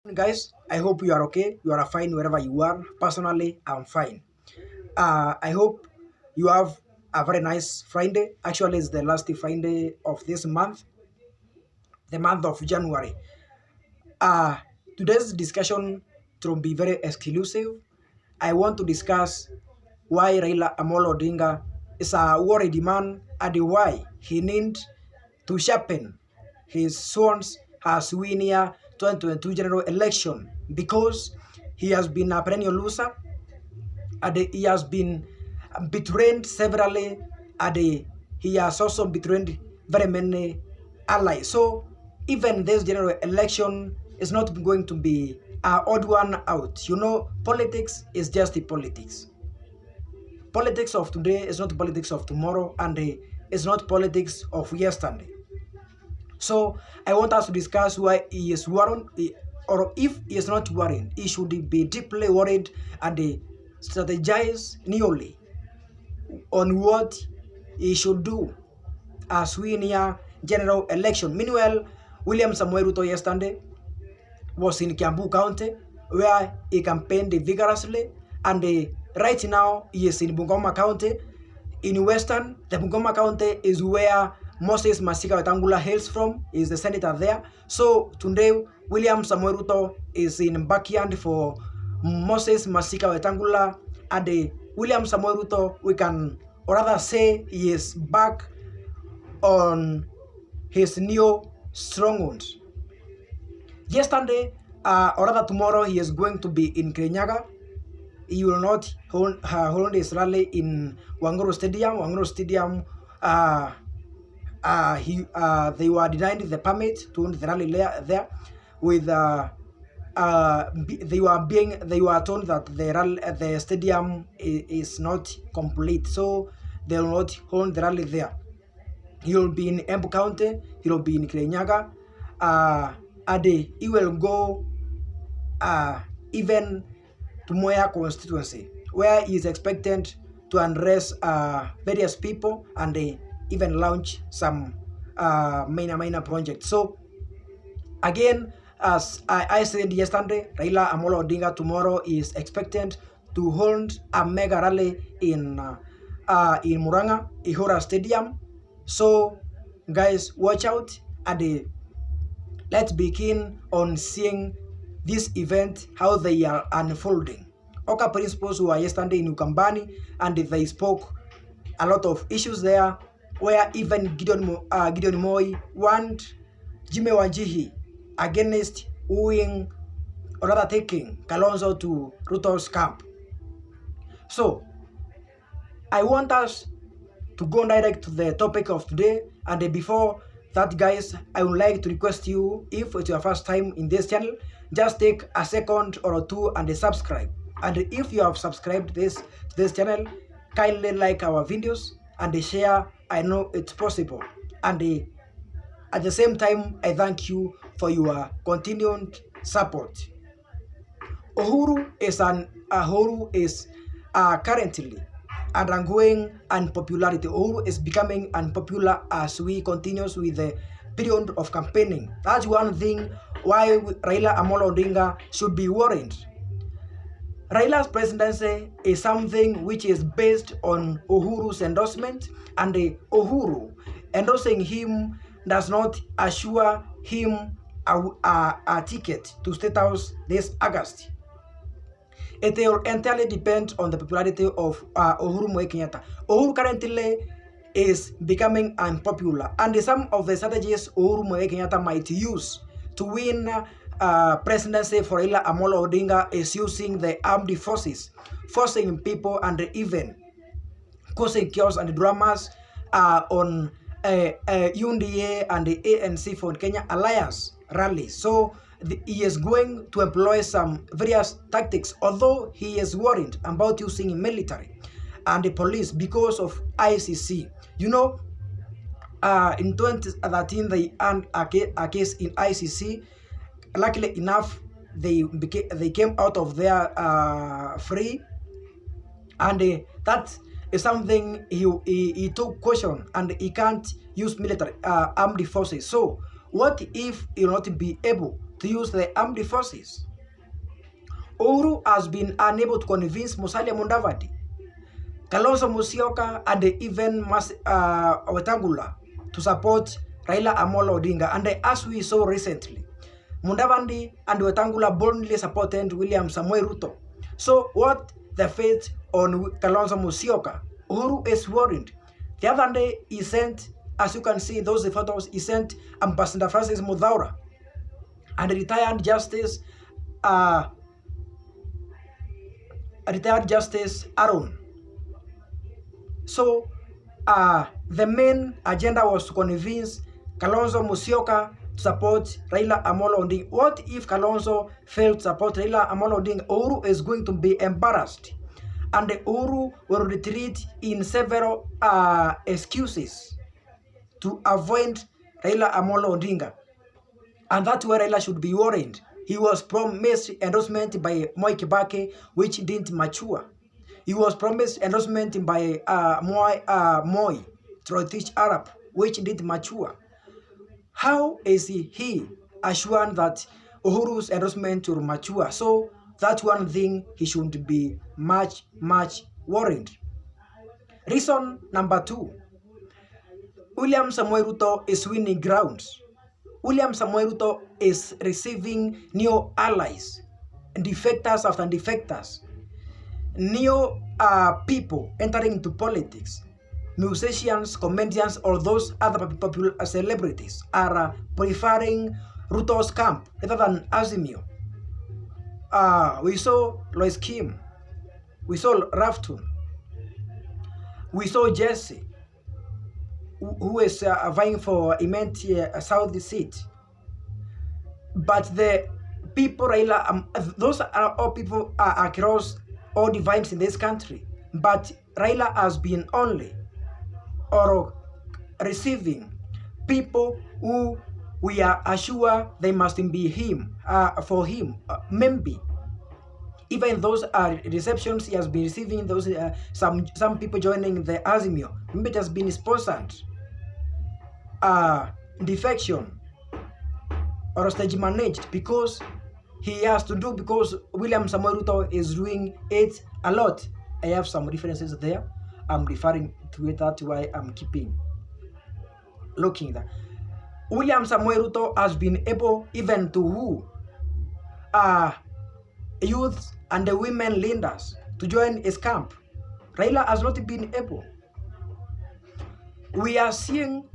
Guys, I hope you are okay. You are fine wherever you are. Personally, I'm fine. I hope you have a very nice Friday. Actually, it's the last Friday of this month, the month of January. Uh, Today's discussion to be very exclusive. I want to discuss why Raila Amolo Odinga is a worried man and why he needs to sharpen his swans as we near 2022 general election because he has been a perennial loser and he has been betrayed severally and he has also betrayed very many allies. So even this general election is not going to be an odd one out. You know, politics is just the politics. Politics of today is not politics of tomorrow, and it's not politics of yesterday. So I want us to discuss why he is worried, or if he is not worried, he should be deeply worried and strategize newly on what he should do as we near general election. Meanwhile, William Samuel Ruto yesterday was in Kiambu County where he campaigned vigorously, and right now he is in Bungoma County in Western. The Bungoma County is where Moses Masika Wetangula hails from, is the senator there. So today, William Samuel Ruto is in backyard for Moses Masika Wetangula, and William Samuel Ruto, we can or rather say he is back on his new stronghold. Yesterday, or rather tomorrow, he is going to be in Kirinyaga. He will not hold his rally in Wanguru Stadium. Wanguru Stadium, they were denied the permit to hold the rally there. With they were told that the stadium is not complete, so they will not hold the rally there. He will be in Embu County. He will be in Kirinyaga. And he will go even to Moya constituency, where he is expected to address various people and even launch some minor projects. So again, as I said yesterday, Raila Amolo Odinga tomorrow is expected to hold a mega rally in Muranga, UHURU Stadium. So guys, watch out and let's begin on seeing this event, how they are unfolding. Oka principals were yesterday in Ukambani, and they spoke a lot of issues there, where even Gideon Moi want Jimmy Wanjihi against wooing or rather taking Kalonzo to Ruto's camp. So I want us to go direct to the topic of today, and before that, guys, I would like to request you, if it's your first time in this channel, just take a second or two and subscribe. And if you have subscribed this channel, kindly like our videos and share. I know it's possible. And at the same time, I thank you for your continued support. UHURU is currently undergoing unpopularity. UHURU is becoming unpopular as we continue with the period of campaigning. That's one thing why Raila Amolo Odinga should be worried. Raila's presidency is something which is based on UHURU's endorsement, and UHURU endorsing him does not assure him a ticket to State House this August. It will entirely depend on the popularity of Uhuru Muigai Kenyatta. Uhuru currently is becoming unpopular, and some of the strategies Uhuru Muigai Kenyatta might use to win presidency for Raila Amolo Odinga is using the armed forces, forcing people and even causing chaos and dramas on UNDA and the ANC for Kenya Alliance rallies. So he is going to employ some various tactics, although he is worried about using military and the police because of ICC. You know, in 2013 they earned a case in ICC. Luckily enough, they came out of there free, and that is something he took caution, and he can't use military armed forces. So what if he will not be able to use the armed forces. Uhuru has been unable to convince Musalia Mudavadi, Kalonzo Musyoka, and even Wetangula to support Raila Amolo Odinga. And as we saw recently, Mudavadi and Wetangula boldly supported William Samoei Ruto. So what the fate on Kalonzo Musyoka? Uhuru is worried. The other day he sent, as you can see those photos, he sent Ambassador Francis Mudhaura and retired Justice Aaron. So the main agenda was to convince Kalonzo Musyoka to support Raila Amolo Odinga. What if Kalonzo failed to support Raila Amolo Odinga? Uhuru is going to be embarrassed, and Uhuru will retreat in several excuses to avoid Raila Amolo Odinga. And that's where Raila should be worried. He was promised endorsement by Moi Kibaki, which didn't mature. He was promised endorsement by Moi Trotish Arab, which didn't mature. How is he assured that Uhuru's endorsement will mature? So that's one thing he should be much worried. Reason number 2. William Samoei Ruto is winning grounds. William Samoei Ruto is receiving new allies, defectors after defectors, new people entering into politics. Musicians, comedians, or those other popular celebrities are preferring Ruto's camp rather than Azimio. We saw Lois Kim, we saw Rafton, we saw Jesse, who is vying for immense South seat. But the people, those are all people across all divides in this country. But Raila has been only or receiving people who we are assured they must be him, for him. Maybe even those receptions he has been receiving, those some people joining the Azimio, maybe it has been sponsored defection or stage managed, because he has to do, because William Samoei Ruto is doing it a lot. I have some references there. I'm referring to it, that's why I'm keeping looking there. William Samoei Ruto has been able even to woo youth and the women leaders to join his camp. Raila has not been able. We are seeing,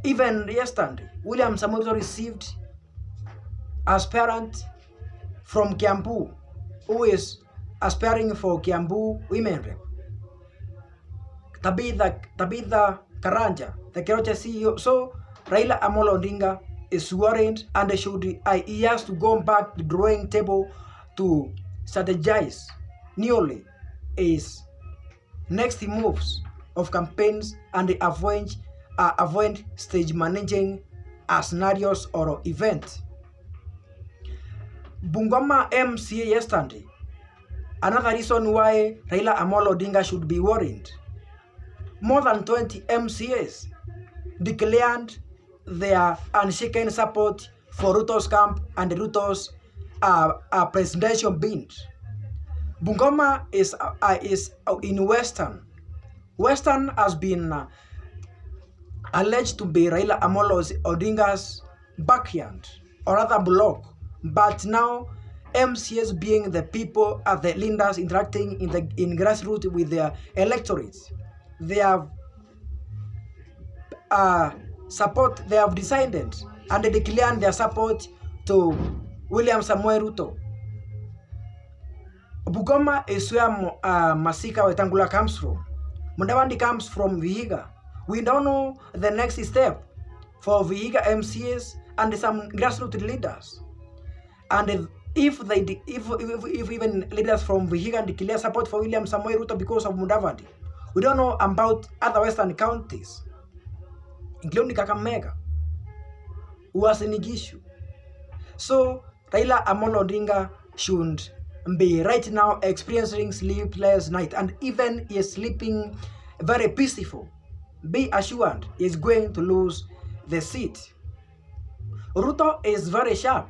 even yesterday, William Samoei Ruto received aspirant from Kiambu who is aspiring for Kiambu women rep. Tabitha Karanja, the Keroche CEO. So Raila Amolo Odinga is worried, and he has to go back to the drawing table to strategize newly his next moves of campaigns and avoid stage managing scenarios or events. Bungoma MCA yesterday, another reason why Raila Amolo Odinga should be worried. More than 20 MCAs declared their unshaken support for Ruto's camp and Ruto's presidential bid. Bungoma is in Western. Western has been alleged to be Raila Amolo Odinga's backyard, or rather block. But now MCAs, being the people as the leaders interacting in grassroots with their electorates, they have they have decided and they declared their support to William Samoei Ruto. Bungoma is where Masika Wetangula comes from. Mudavadi comes from Vihiga. We don't know the next step for Vihiga MCAs and some grassroots leaders. And if even leaders from Vihiga declare support for William Samoei Ruto because of Mudavadi, we don't know about other western counties, including Kakamega, Uasin Gishu. So Raila Amolo Odinga should be right now experiencing sleepless night, and even he is sleeping very peaceful. Be assured he is going to lose the seat. Ruto is very sharp.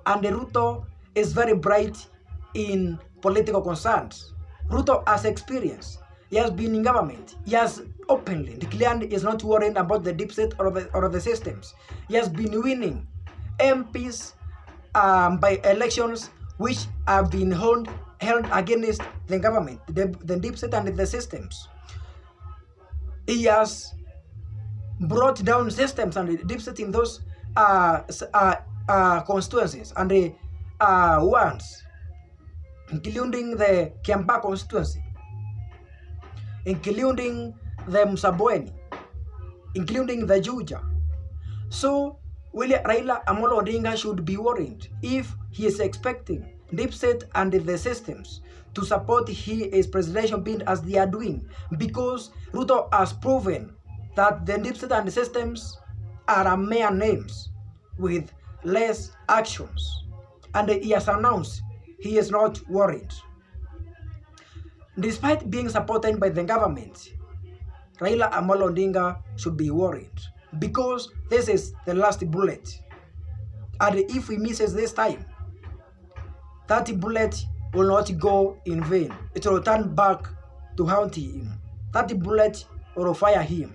and Ruto is very bright in political concerns. Ruto has experience. He has been in government. He has openly declared he is not worried about the deep state or the systems. He has been winning MPs by elections which have been held against the government, the deep state and the systems. He has brought down systems and the deep state in those constituencies and the ones, including the Kiambaa constituency, including the Msabweni, including the Juja. So Raila Amolo Odinga should be worried if he is expecting deep state and the systems to support his presidential bid as they are doing, because Ruto has proven that the deep state and the systems are mere names with less actions, and he has announced he is not worried. Despite being supported by the government, Raila Amolo Odinga should be worried, because this is the last bullet, and if he misses this time, that bullet will not go in vain. It will turn back to haunt him. That bullet will fire him.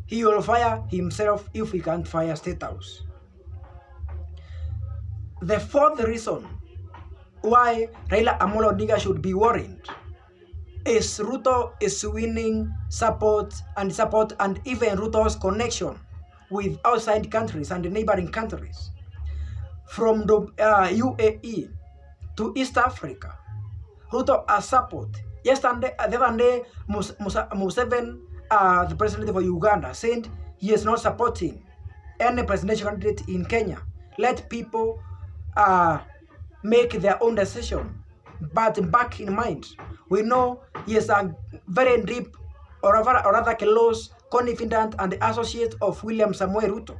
He will fire himself if he can't fire State House. The fourth reason why Raila Amolo Odinga should be worried is Ruto is winning support and even Ruto's connection with outside countries and neighboring countries, from the UAE to East Africa. Ruto has support. Yesterday, the other day, Museveni, the president of Uganda, said he is not supporting any presidential candidate in Kenya. Let people make their own decision. But back in mind, we know he is a very deep or rather close confidant and associate of William Samoei Ruto.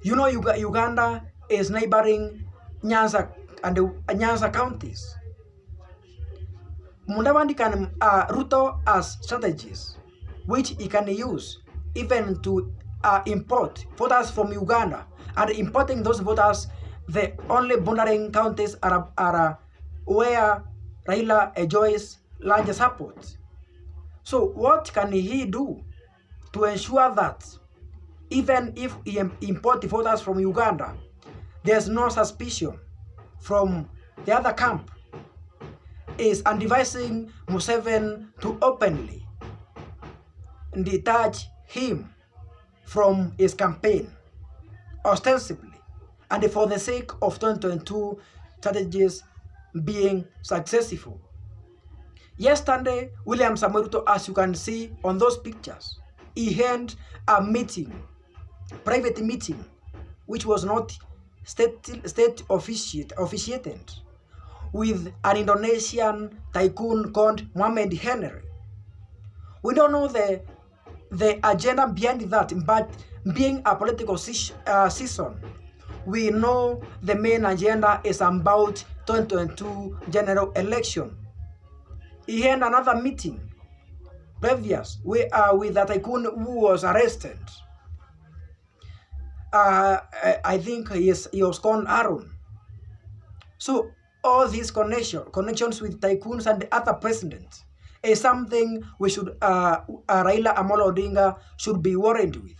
You know, Uganda is neighboring Nyanza and Nyanza counties. Mudavadi can Ruto has strategies which he can use even to import voters from Uganda, and importing those voters, the only bordering counties are where Raila enjoys large support. So what can he do to ensure that even if he import voters from Uganda, there's no suspicion from the other camp? Is advising Museveni to openly detach him from his campaign, ostensibly, and for the sake of 2022 strategies being successful. Yesterday, William Samoei Ruto, as you can see on those pictures, he held a meeting, private meeting, which was not state officiated, with an Indonesian tycoon called Mohamed Henry. We don't know the agenda behind that, but being a political season, we know the main agenda is about 2022 general election. He had another meeting previous with a tycoon who was arrested. I think he was called Aaron. So all these connections with tycoons and the other presidents is something we should Raila Amolo Odinga should be worried with.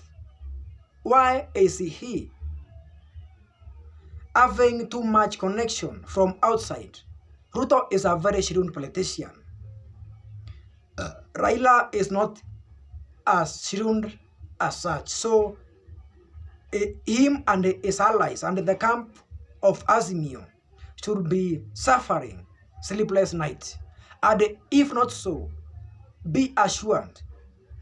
Why is he having too much connection from outside? Ruto is a very shrewd politician. Raila is not as shrewd as such. So him and his allies and the camp of Azimio should be suffering sleepless nights. And if not so, be assured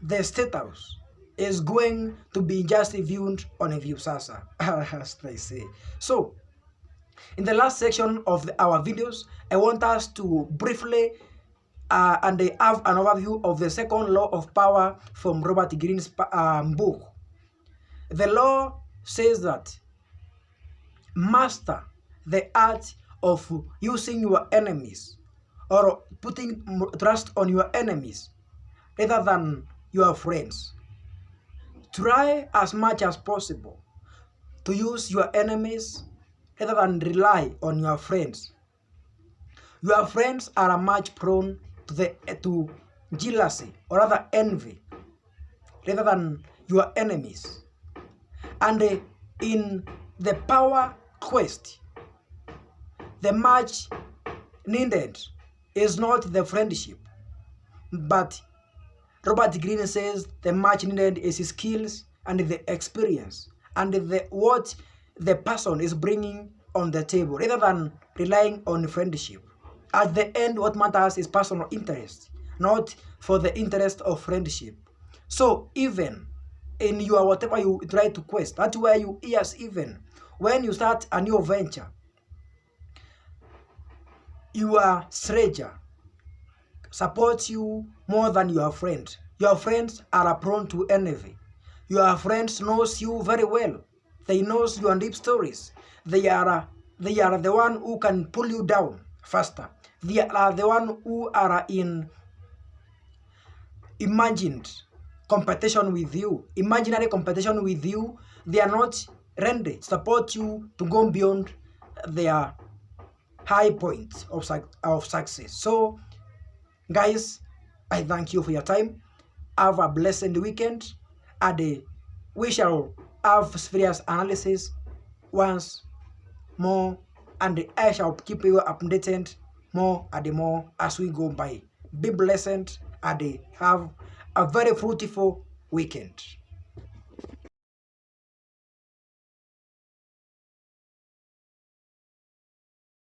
the State House is going to be just viewed on a viewsasa, as they say. So, in the last section of our videos, I want us to briefly and have an overview of the second law of power from Robert Greene's book. The law says that master the art of using your enemies, or putting trust on your enemies rather than your friends. Try as much as possible to use your enemies rather than rely on your friends. Your friends are much prone to jealousy or rather envy rather than your enemies. And in the power quest, the match needed is not the friendship, but Robert Greene says the match needed is his skills and the experience and what the person is bringing on the table rather than relying on friendship. At the end, what matters is personal interest, not for the interest of friendship. So even in your whatever you try to quest, that's where you yes, even when you start a new venture, your stranger supports you more than your friend. Your friends are prone to envy. Your friends knows you very well. They knows your deep stories. They are the one who can pull you down faster. They are the one who are in imagined competition with you, imaginary competition with you. They are not ready to support you to go beyond their high point of success. So guys, I thank you for your time. Have a blessed weekend, and we shall have various analysis once more, and I shall keep you updated more and more as we go by. Be blessed and have a very fruitful weekend.